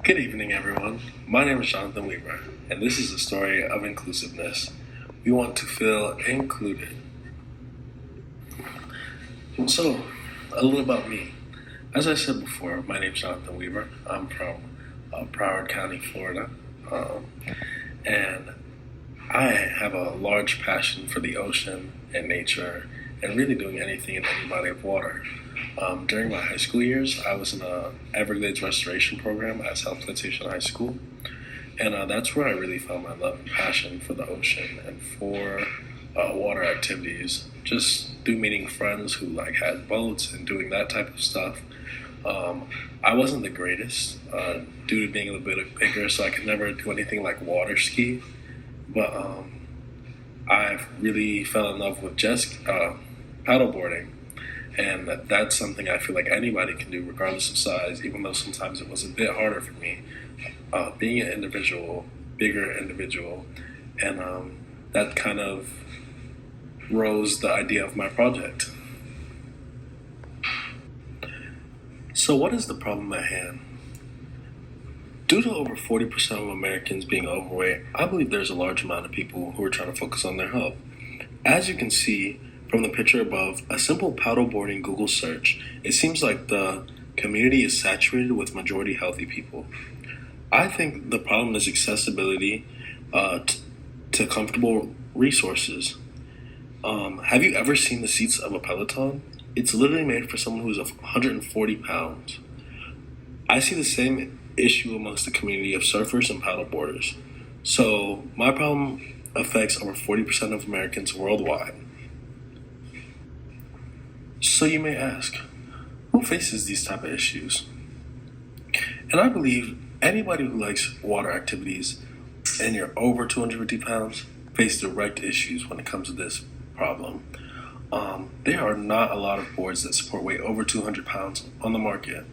Good evening, everyone. My name is Jonathan Weaver, and this is a story of inclusiveness. We want to feel included. So, a little about me. As I said before, my name is Jonathan Weaver. I'm from Broward County, Florida, and I have a large passion for the ocean and nature and really doing anything in any body of water. During my high school years, I was in a Everglades restoration program at South Plantation High School, and that's where I really found my love and passion for the ocean and for water activities. Just through meeting friends who had boats and doing that type of stuff. I wasn't the greatest due to being a little bit bigger, so I could never do anything like water ski. But I really fell in love with just paddleboarding, and that's something I feel like anybody can do regardless of size, even though sometimes it was a bit harder for me. Being an individual, bigger individual, and that kind of rose the idea of my project. So what is the problem at hand? Due to over 40% of Americans being overweight, I believe there's a large amount of people who are trying to focus on their health. As you can see from the picture above, a simple paddleboarding Google search, it seems like the community is saturated with majority healthy people. I think the problem is accessibility to comfortable resources. Have you ever seen the seats of a Peloton? It's literally made for someone who's 140 pounds. I see the same issue amongst the community of surfers and paddleboarders. So my problem affects over 40% of Americans worldwide. So you may ask, who faces these type of issues? And I believe anybody who likes water activities and you're over 250 pounds face direct issues when it comes to this problem. There are not a lot of boards that support weight over 200 pounds on the market.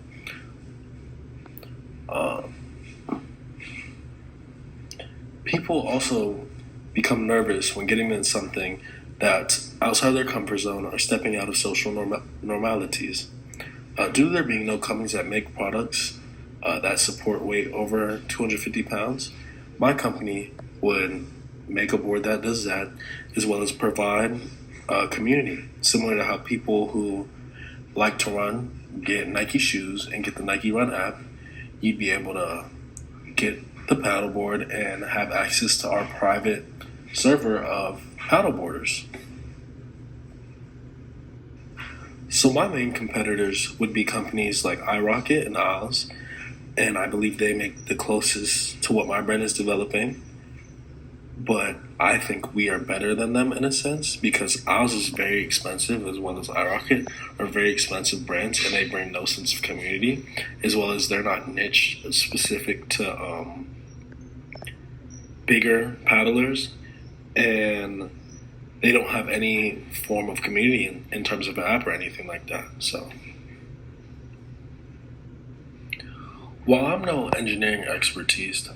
People also become nervous when getting into something that's outside their comfort zone or stepping out of social normalities. Due to there being no companies that make products that support weight over 250 pounds, my company would make a board that does that, as well as provide a community, similar to how people who like to run get Nike shoes and get the Nike Run app. You'd be able to get the paddleboard and have access to our private server of paddleboarders. So my main competitors would be companies like iRocket and Oz, and I believe they make the closest to what my brand is developing. But I think we are better than them in a sense because Oz is very expensive, as well as iRocket are very expensive brands, and they bring no sense of community, as well as they're not niche specific to bigger paddlers, and they don't have any form of community in terms of an app or anything like that. So while I'm no engineering expertise,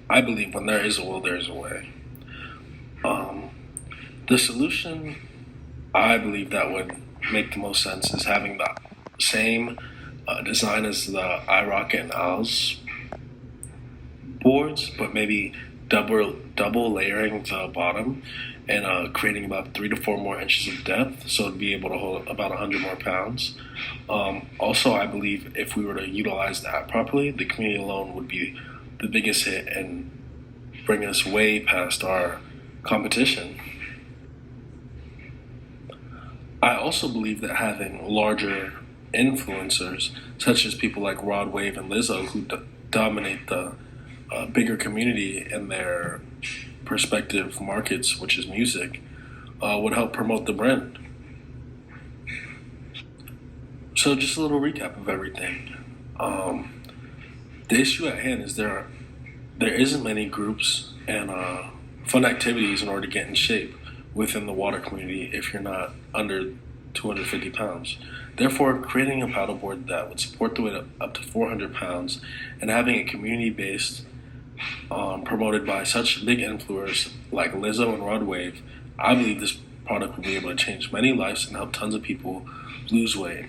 I believe when there is a will, there is a way. The solution I believe that would make the most sense is having the same design as the iRocket and Oz boards, but maybe double layering the bottom and creating about 3 to 4 more inches of depth, so it'd be able to hold about 100 more pounds. Also, I believe if we were to utilize that properly, the community alone would be the biggest hit and bring us way past our competition. I also believe that having larger influencers, such as people like Rod Wave and Lizzo, who dominate the bigger community in their respective markets, which is music, would help promote the brand. So just a little recap of everything. The issue at hand is there isn't many groups and fun activities in order to get in shape within the water community if you're not under 250 pounds. Therefore, creating a paddleboard that would support the weight up to 400 pounds and having a community-based promoted by such big influencers like Lizzo and Rod Wave, I believe this product will be able to change many lives and help tons of people lose weight.